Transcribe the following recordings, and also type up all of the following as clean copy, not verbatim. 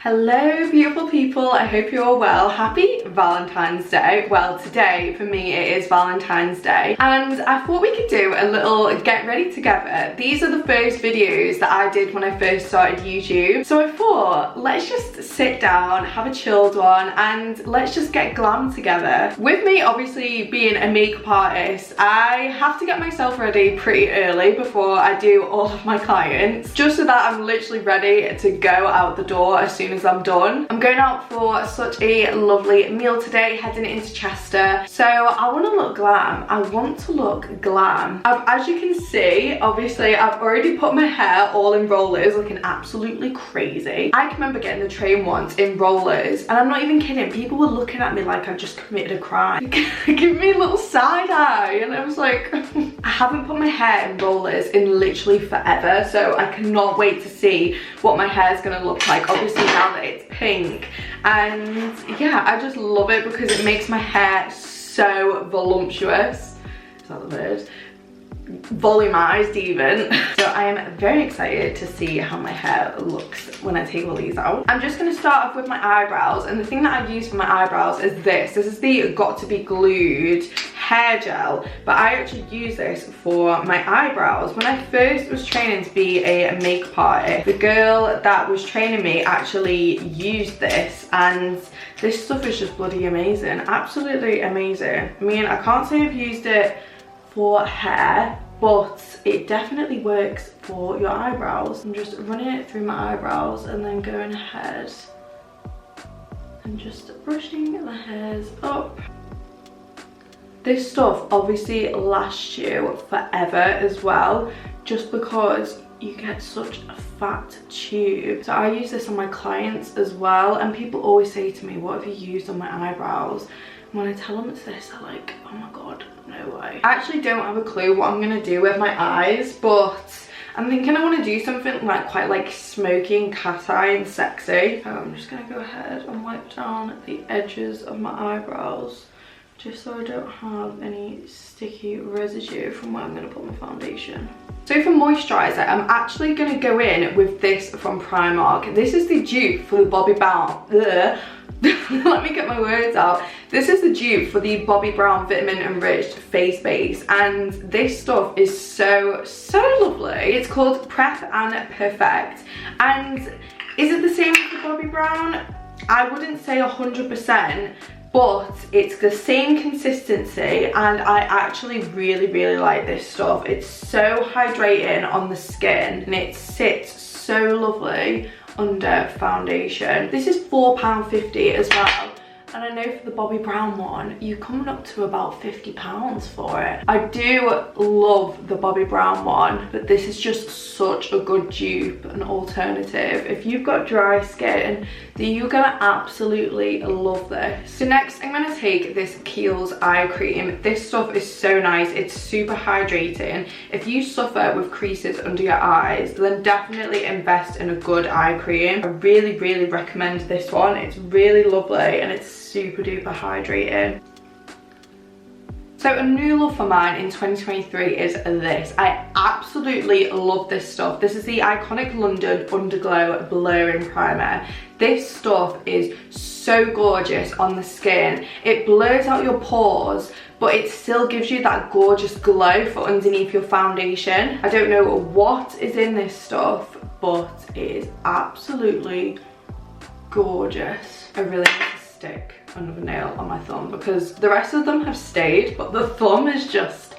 Hello beautiful people, I hope you're all well. Happy Valentine's Day. Well, today for me it is Valentine's Day and I thought we could do a little get ready together. These are the first videos that I did when I first started YouTube, so I thought let's just sit down, have a chilled one and let's just get glam together. With me obviously being a makeup artist, I have to get myself ready pretty early before I do all of my clients, just so that I'm literally ready to go out the door as soon as I'm done. I'm going out for such a lovely meal today, heading into Chester, so I want to look glam. I want to look glam. As you can see, obviously I've already put my hair all in rollers, looking absolutely crazy. I can remember getting the train once in rollers and I'm not even kidding, people were looking at me like I've just committed a crime. Give me a little side eye, and I was like I haven't put my hair in rollers in literally forever, so I cannot wait to see what my hair is going to look like, obviously now that it's pink. And yeah, I just love it because it makes my hair so voluptuous. Is that the word? Volumized even. So I am very excited to see how my hair looks when I take all these out. I'm just going to start off with my eyebrows, and the thing that I use for my eyebrows is this. This is the Got To Be Glued hair gel, but I actually use this for my eyebrows. When I first was training to be a makeup artist, the girl that was training me actually used this, and this stuff is just bloody amazing, absolutely amazing. I mean, I can't say I've used it for hair, but it definitely works for your eyebrows. I'm just running it through my eyebrows and then going ahead and just brushing the hairs up. This stuff obviously lasts you forever as well, just because you get such a fat tube. So I use this on my clients as well, and people always say to me, what have you used on my eyebrows? And when I tell them it's this, they're like, oh my god, no way. I actually don't have a clue what I'm gonna do with my eyes, but I'm thinking I want to do something like quite like smoky and cat eye and sexy. So I'm just gonna go ahead and wipe down the edges of my eyebrows, just so I don't have any sticky residue from where I'm going to put my foundation. So for moisturiser, I'm actually going to go in with this from Primark. This is the dupe for the Bobbi Brown. Let me get my words out. This is the dupe for the Bobbi Brown Vitamin Enriched Face Base, and this stuff is so lovely. It's called Prep and Perfect, and is it the same as the Bobbi Brown? I wouldn't say 100%. But it's the same consistency, and I actually really like this stuff. It's so hydrating on the skin and it sits so lovely under foundation. This is £4.50 as well. And I know for the Bobbi Brown one, you're coming up to about £50 for it. I do love the Bobbi Brown one, but this is just such a good dupe and alternative. If you've got dry skin, then you're gonna absolutely love this. So next, I'm gonna take this Kiehl's eye cream. This stuff is so nice. It's super hydrating. If you suffer with creases under your eyes, then definitely invest in a good eye cream. I really recommend this one. It's really lovely and it's super duper hydrating. So a new love for mine in 2023 is this. I absolutely love this stuff. This is the iconic London Underglow Blurring Primer. This stuff is so gorgeous on the skin. It blurs out your pores, but it still gives you that gorgeous glow for underneath your foundation. I don't know what is in this stuff, but it is absolutely gorgeous. I really need to stick another nail on my thumb because the rest of them have stayed, but the thumb is just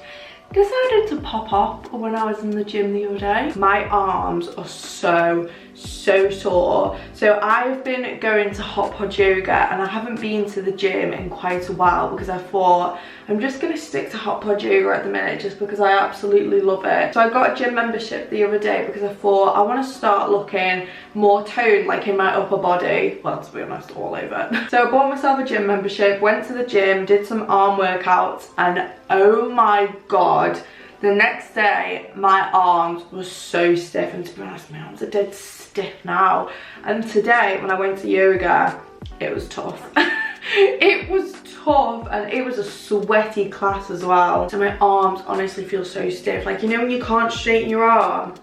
decided to pop up when I was in the gym the other day. My arms are so sore. So I've been going to hot pod yoga and I haven't been to the gym in quite a while because I thought I'm just gonna stick to hot pod yoga at the minute just because I absolutely love it. So I got a gym membership the other day because I thought I want to start looking more toned, like in my upper body, well, to be honest, all over. So I bought myself a gym membership, went to the gym, did some arm workouts, and oh my god, the next day my arms were so stiff, and to be honest, my arms are dead stiff now. And today when I went to yoga, it was tough. It was tough, and it was a sweaty class as well. So my arms honestly feel so stiff. Like, you know when you can't straighten your arm?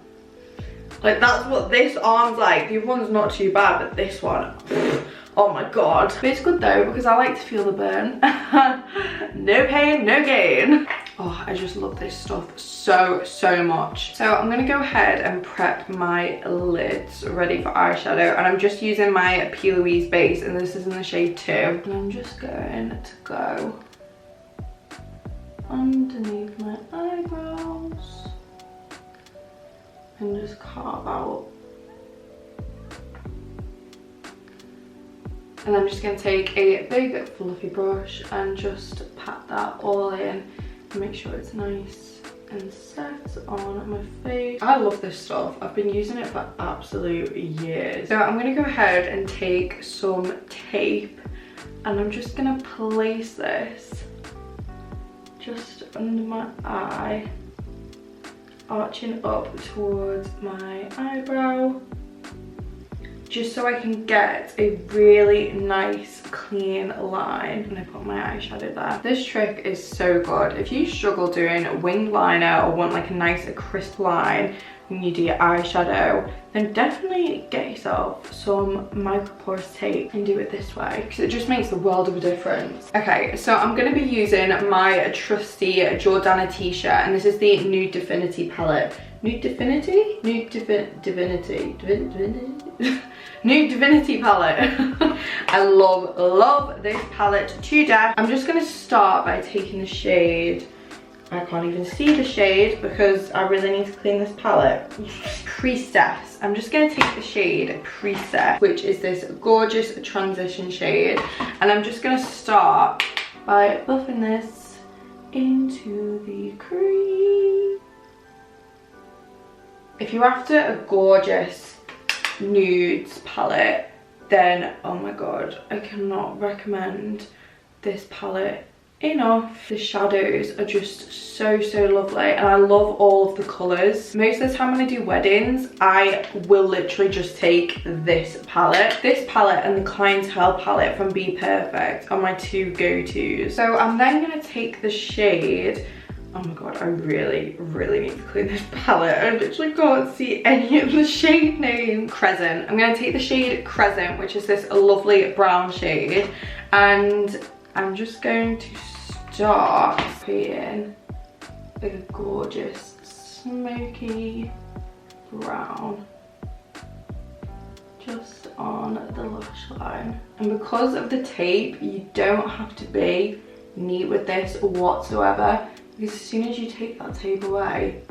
Like, that's what this arm's like. The other one's not too bad, but this one, oh my god. But it's good though, because I like to feel the burn. No pain, no gain. Oh, I just love this stuff so much. So I'm gonna go ahead and prep my lids ready for eyeshadow, and I'm just using my Plouise base, and this is in the shade 2. And I'm just going to go underneath my eyebrows and just carve out. And I'm just going to take a big fluffy brush and just pat that all in and make sure it's nice and set on my face. I love this stuff. I've been using it for absolute years. So I'm going to go ahead and take some tape, and I'm just going to place this just under my eye, arching up towards my eyebrow, just so I can get a really nice clean line. And I put my eyeshadow there. This trick is so good. If you struggle doing a winged liner or want like a nice crisp line when you do your eyeshadow, then definitely get yourself some microporous tape and do it this way, because it just makes the world of a difference. Okay, so I'm going to be using my trusty Jordana Ticia, and this is the Nude Divinity palette. Nude Divinity? Nude Divinity. Nude Divinity palette. I love this palette to death. I'm just going to start by taking the shade, I can't even see the shade because I really need to clean this palette. Priestess. I'm just going to take the shade Priestess, which is this gorgeous transition shade, and I'm just going to start by buffing this into the crease. If you're after a gorgeous nudes palette, then oh my god, I cannot recommend this palette enough. The shadows are just so lovely, and I love all of the colours. Most of the time when I do weddings, I will literally just take this palette. This palette and the Clientele palette from Bperfect are my two go-tos. So I'm then going to take the shade, oh my god, I really need to clean this palette. I literally can't see any of the shade names. Crescent. I'm going to take the shade Crescent, which is this lovely brown shade, and I'm just going to start creating a gorgeous smoky brown just on the lash line. And because of the tape, you don't have to be neat with this whatsoever, because as soon as you take that tape away,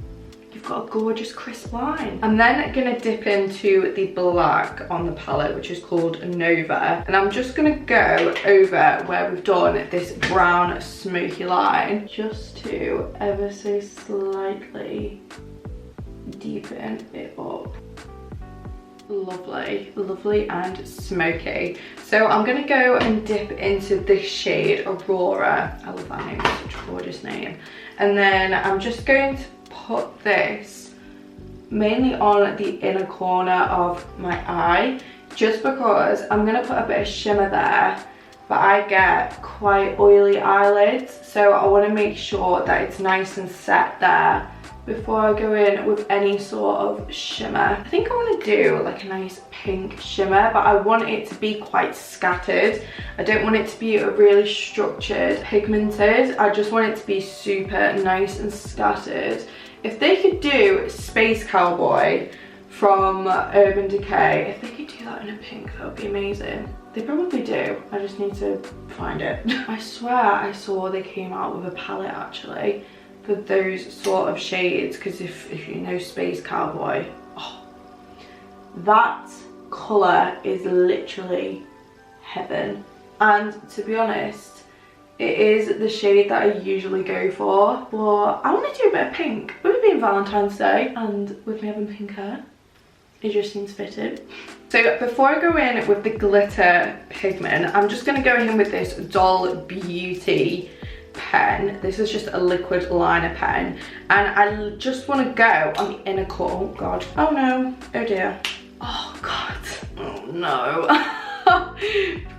you've got a gorgeous crisp line. I'm then gonna dip into the black on the palette, which is called Nova, and I'm just gonna go over where we've done this brown smoky line just to ever so slightly deepen it up. Lovely and smoky. So I'm gonna go and dip into this shade Aurora. I love that name, it's such a gorgeous name. And then I'm just going to put this mainly on the inner corner of my eye, just because I'm gonna put a bit of shimmer there, but I get quite oily eyelids, so I want to make sure that it's nice and set there before I go in with any sort of shimmer. I think I want to do like a nice pink shimmer, but I want it to be quite scattered. I don't want it to be really structured, pigmented. I just want it to be super nice and scattered. If they could do Space Cowboy from Urban Decay, if they could do that in a pink, that would be amazing. They probably do, I just need to find it. I swear I saw they came out with a palette actually for those sort of shades, because if you know Space Cowboy, oh, that colour is literally heaven. And to be honest, it is the shade that I usually go for, but I want to do a bit of pink. With it being Valentine's Day and with me having pink hair, it just seems fitted. So before I go in with the glitter pigment, I'm just going to go in with this Doll Beauty pen. This is just a liquid liner pen, and I just want to go on the inner core. Oh god, oh no, oh dear, oh god, oh no.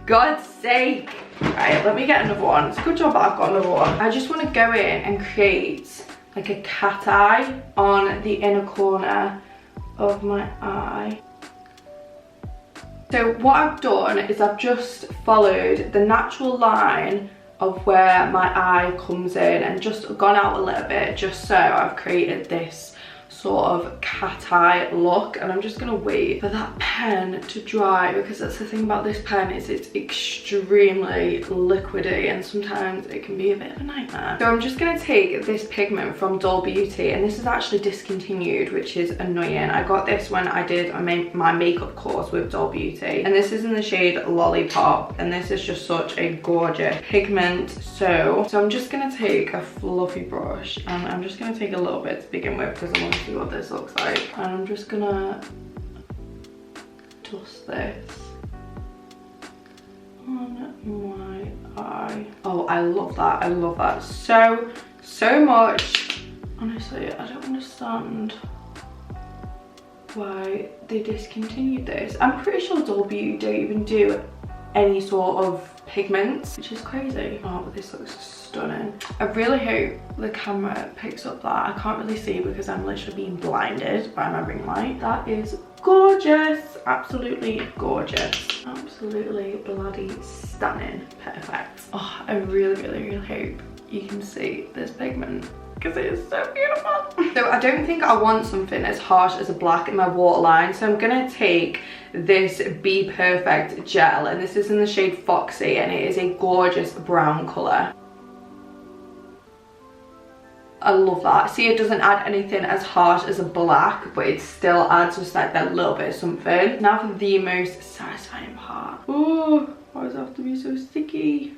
God's sake. Right, let me get another one. It's a good job that I've got another one. I just want to go in and create like a cat eye on the inner corner of my eye. So what I've done is I've just followed the natural line of where my eye comes in and just gone out a little bit, just so I've created this sort of cat eye look. And I'm just gonna wait for that pen to dry, because that's the thing about this pen, is it's extremely liquidy and sometimes it can be a bit of a nightmare. So I'm just gonna take this pigment from Dull Beauty, and this is actually discontinued, which is annoying. I got this when I did my makeup course with Dull Beauty, and this is in the shade Lollipop, and this is just such a gorgeous pigment. So I'm just gonna take a fluffy brush, and I'm just gonna take a little bit to begin with because I want to see what this looks like, and I'm just gonna dust this on my eye. Oh, I love that. I love that so much. Honestly, I don't understand why they discontinued this. I'm pretty sure Dull Beauty don't even do any sort of pigments, which is crazy. Oh, but this looks stunning. I really hope the camera picks up that. I can't really see because I'm literally being blinded by my ring light. That is gorgeous. Absolutely gorgeous. Absolutely bloody stunning. Perfect. Oh, I really hope you can see this pigment, because it is so beautiful. So I don't think I want something as harsh as a black in my waterline, so I'm gonna take this Bperfect gel, and this is in the shade Foxy, and it is a gorgeous brown colour. I love that. See, it doesn't add anything as harsh as a black, but it still adds just like that little bit of something. Now for the most satisfying part. Oh, why does it have to be so sticky?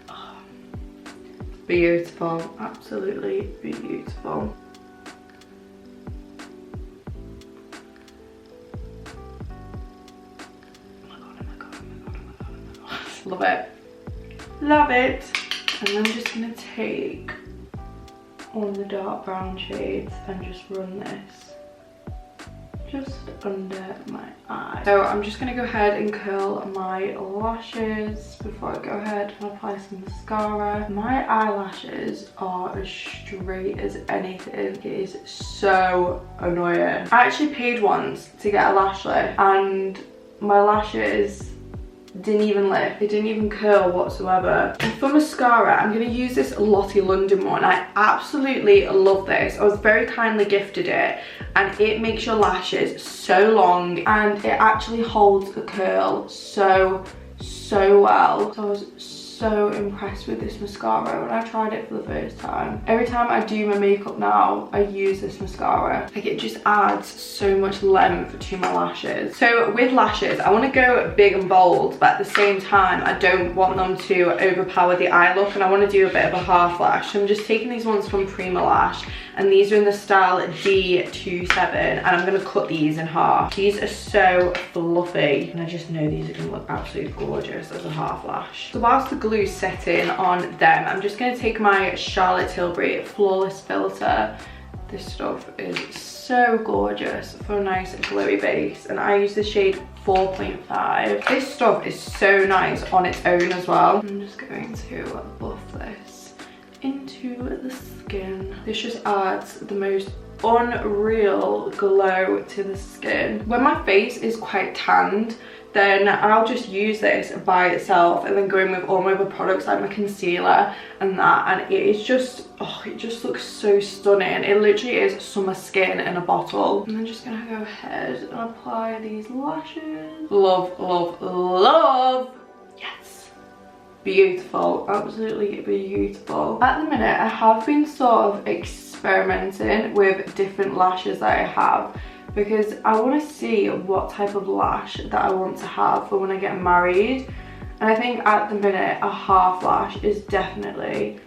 Oh, beautiful, absolutely beautiful. Love it. Love it. And I'm just gonna take one of the dark brown shades and just run this just under my eye. So I'm just gonna go ahead and curl my lashes before I go ahead and apply some mascara. My eyelashes are as straight as anything. It is so annoying. I actually paid once to get a lash lift, and my lashes didn't even lift, they didn't even curl whatsoever. And for mascara, I'm going to use this Lottie London one. I absolutely love this. I was very kindly gifted it, and it makes your lashes so long, and it actually holds the curl so well. So I was so impressed with this mascara when I tried it for the first time. Every time I do my makeup now, I use this mascara. Like, it just adds so much length to my lashes. So with lashes, I want to go big and bold, but at the same time, I don't want them to overpower the eye look, and I want to do a bit of a half lash. So I'm just taking these ones from Prima Lash, and these are in the style D27, and I'm going to cut these in half. These are so fluffy, and I just know these are going to look absolutely gorgeous as a half lash. So whilst the glue setting on them, I'm just going to take my Charlotte Tilbury Flawless Filter. This stuff is so gorgeous for a nice glowy base, and I use the shade 4.5. This stuff is so nice on its own as well. I'm just going to buff this into the skin. This just adds the most unreal glow to the skin. When my face is quite tanned, then I'll just use this by itself and then go in with all my other products like my concealer and that, and it is just, oh, it just looks so stunning. It literally is summer skin in a bottle. And I'm just gonna go ahead and apply these lashes. Love, love, love. Yes. Beautiful, absolutely beautiful. At the minute, I have been sort of experimenting with different lashes that I have, because I want to see what type of lash that I want to have for when I get married. And I think at the minute a half lash is definitely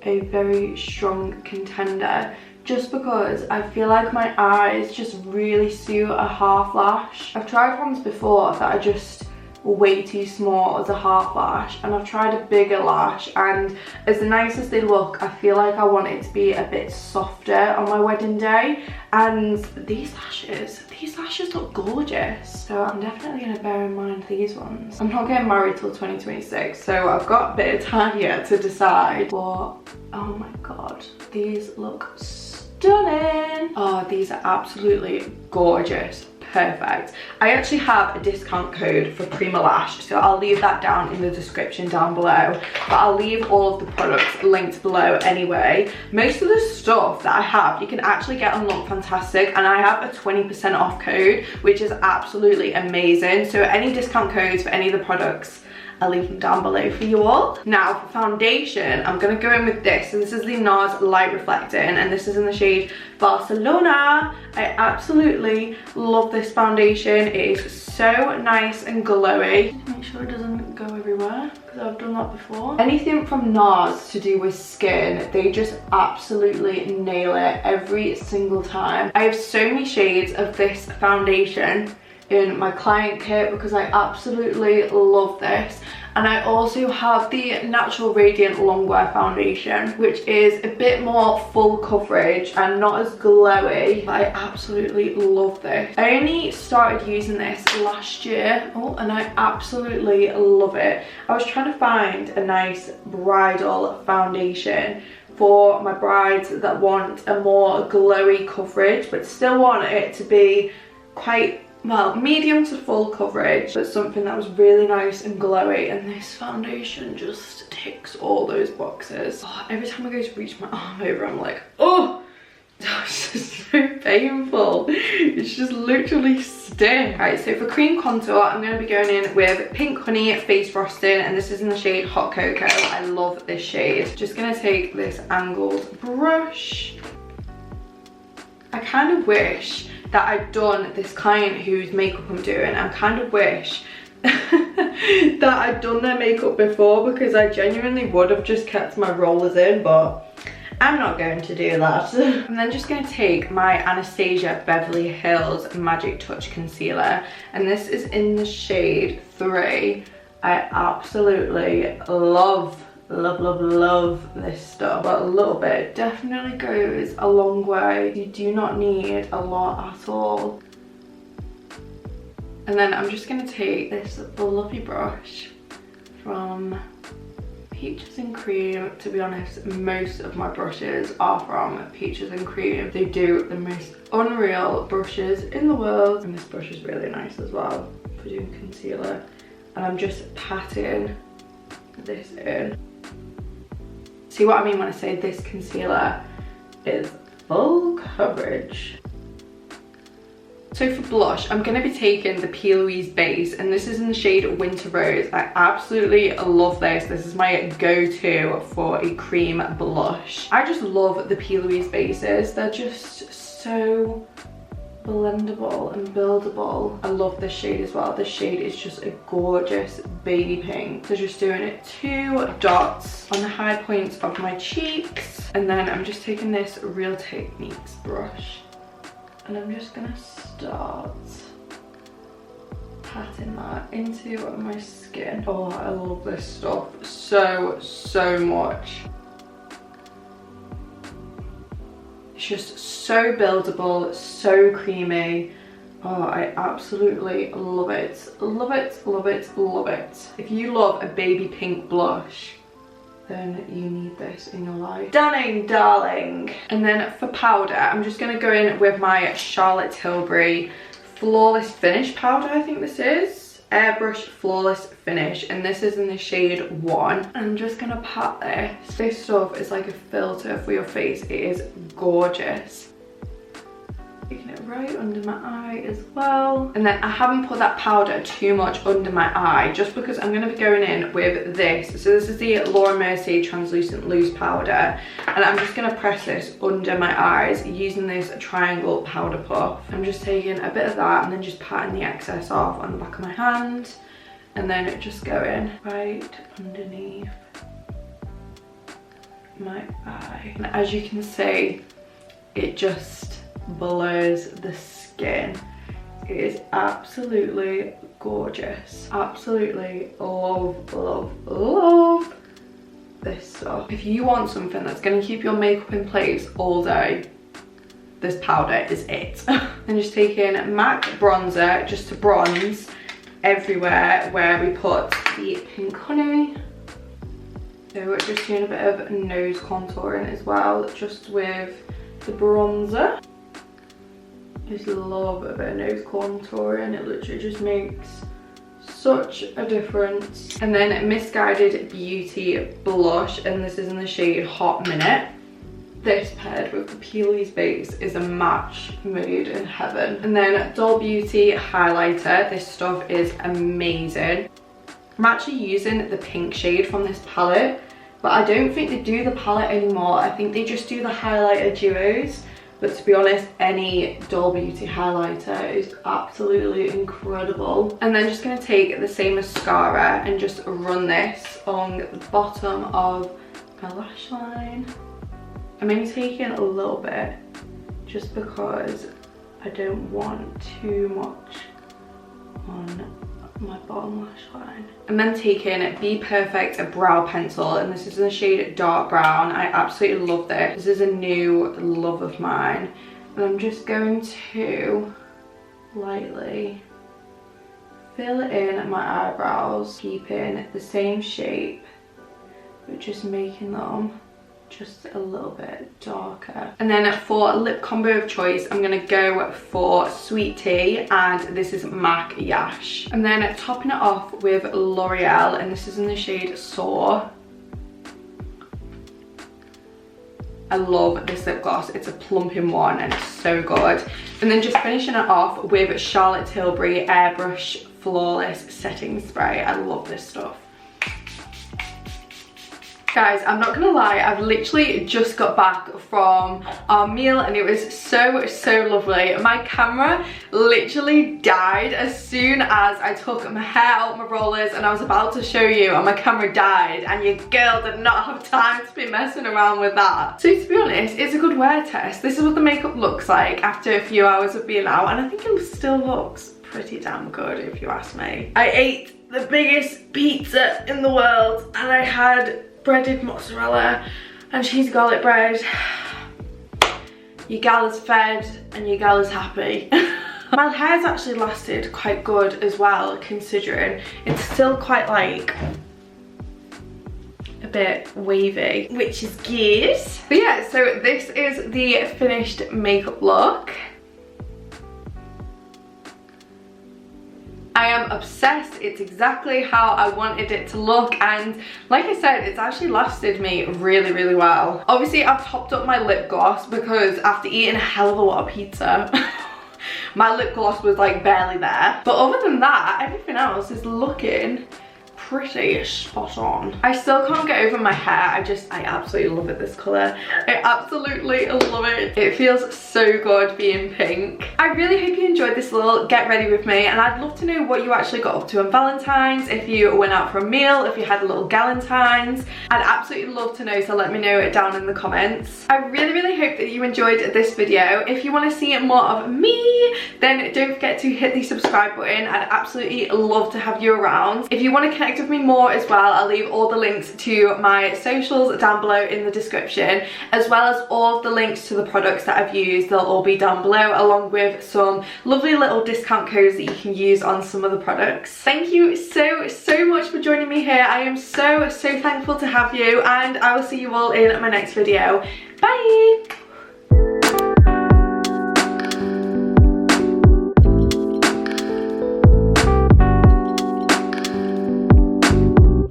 a very strong contender, just because I feel like my eyes just really suit a half lash. I've tried ones before that are just way too small as a half lash, and I've tried a bigger lash, and as nice as they look, I feel like I want it to be a bit softer on my wedding day. And these lashes look gorgeous, so I'm definitely going to bear in mind these ones. I'm not getting married till 2026, so I've got a bit of time yet to decide, but oh my god, these look stunning. Oh, these are absolutely gorgeous. Perfect. I actually have a discount code for Prima lash, so I'll leave that down in the description down below, but I'll leave all of the products linked below anyway. Most of the stuff that I have you can actually get on Look Fantastic, and I have a 20% off code, which is absolutely amazing. So any discount codes for any of the products, I'll leave them down below for you all. Now for foundation, I'm going to go in with this. So this is the NARS Light Reflecting, and this is in the shade Barcelona. I absolutely love this foundation. It is so nice and glowy. Make sure it doesn't go everywhere, because I've done that before. Anything from NARS to do with skin, they just absolutely nail it every single time. I have so many shades of this foundation in my client kit because I absolutely love this. And I also have the Natural Radiant Longwear foundation, which is a bit more full coverage and not as glowy, but I absolutely love this. I only started using this last year, and I absolutely love it. I was trying to find a nice bridal foundation for my brides that want a more glowy coverage, but still want it to be quite, well, medium to full coverage, but something that was really nice and glowy, and this foundation just ticks all those boxes. Oh, every time I go to reach my arm over, I'm like, oh, it's just so painful. It's just literally stiff. Right, so for cream contour, I'm going to be going in with Pink Honey Face Frosting, and this is in the shade Hot Cocoa. I love this shade. Just going to take this angled brush. I kind of wish that I'd done this client whose makeup I'm doing, I kind of wish that I'd done their makeup before, because I genuinely would have just kept my rollers in, but I'm not going to do that. I'm then just going to take my Anastasia Beverly Hills Magic Touch Concealer, and this is in the shade 3. I absolutely love this stuff, but a little bit definitely goes a long way. You do not need a lot at all. And then I'm just going to take this fluffy brush from Peaches and Cream. To be honest, most of my brushes are from Peaches and Cream. They do the most unreal brushes in the world, and this brush is really nice as well for doing concealer. And I'm just patting this in. See what I mean when I say this concealer is full coverage. So for blush, I'm going to be taking the Plouise base, and this is in the shade Winter Rose. I absolutely love this. This is my go-to for a cream blush. I just love the Plouise bases. They're just so blendable and buildable. I love this shade as well. This shade is just a gorgeous baby pink. So just doing it 2 dots on the high points of my cheeks, and then I'm just taking this Real Techniques brush, and I'm just gonna start patting that into my skin. Oh, I love this stuff so much. It's just so buildable, so creamy. Oh, I absolutely love it. Love it, love it, love it. If you love a baby pink blush, then you need this in your life. Stunning, darling. And then for powder, I'm just going to go in with my Charlotte Tilbury Flawless Finish powder, I think this is. Airbrush Flawless Finish, and this is in the shade 1. I'm just gonna pat this. This stuff is like a filter for your face. It is gorgeous. Taking it right under my eye as well. And then I haven't put that powder too much under my eye, just because I'm gonna be going in with this. So this is the Laura Mercier Translucent Loose Powder, and I'm just gonna press this under my eyes using this triangle powder puff. I'm just taking a bit of that and then just patting the excess off on the back of my hand, and then just going right underneath my eye. And as you can see, it just blurs the skin. It is absolutely gorgeous. Absolutely love, love, love this stuff. If you want something that's going to keep your makeup in place all day, this powder is it. I'm just taking MAC bronzer just to bronze everywhere where we put the pink honey. So we're just doing a bit of nose contouring as well, just with the bronzer. I just love a bit of nose contouring. It literally just makes such a difference. And then Missguided Beauty blush, and this is in the shade Hot Minute. This paired with the Plouise base is a match made in heaven. And then Doll Beauty highlighter. This stuff is amazing. I'm actually using the pink shade from this palette, but I don't think they do the palette anymore. I think they just do the highlighter duos. But to be honest, any Doll Beauty highlighter is absolutely incredible. And then just gonna take the same mascara and just run this along the bottom of my lash line. I'm only taking a little bit just because I don't want too much on my bottom lash line. I'm then taking Bperfect brow pencil, and this is in the shade dark brown. I absolutely love this. This is a new love of mine. And I'm just going to lightly fill in my eyebrows, keeping the same shape, but just making them just a little bit darker. And then for lip combo of choice, I'm gonna go for Sweet Tea, and this is MAC Yash. And then topping it off with L'Oreal, and this is in the shade Soar. I love this lip gloss. It's a plumping one and it's so good. And then just finishing it off with Charlotte Tilbury Airbrush Flawless Setting Spray. I love this stuff. Guys, I'm not gonna lie, I've literally just got back from our meal and it was so lovely. My camera literally died as soon as I took my hair out my rollers, and I was about to show you and my camera died, and your girl did not have time to be messing around with that. So to be honest, it's a good wear test. This is what the makeup looks like after a few hours of being out, and I think it still looks pretty damn good if you ask me. I ate the biggest pizza in the world and I had breaded mozzarella and cheese garlic bread. Your gal is fed and your gal is happy. My hair's actually lasted quite good as well, considering it's still quite like a bit wavy, which is good. But yeah, so this is the finished makeup look. I am obsessed. It's exactly how I wanted it to look, and like I said, it's actually lasted me really well. Obviously I've topped up my lip gloss because after eating a hell of a lot of pizza my lip gloss was like barely there, but other than that everything else is looking pretty spot on. I still can't get over my hair. I absolutely love it, this colour. I absolutely love it. It feels so good being pink. I really hope you enjoyed this little get ready with me, and I'd love to know what you actually got up to on Valentine's, if you went out for a meal, if you had a little galentine's. I'd absolutely love to know, so let me know it down in the comments. I really hope that you enjoyed this video. If you want to see more of me, then don't forget to hit the subscribe button. I'd absolutely love to have you around. If you want to connect with me more as well, I'll leave all the links to my socials down below in the description, as well as all the links to the products that I've used. They'll all be down below, along with some lovely little discount codes that you can use on some of the products. Thank you so much for joining me here. I am so thankful to have you, and I will see you all in my next video. Bye!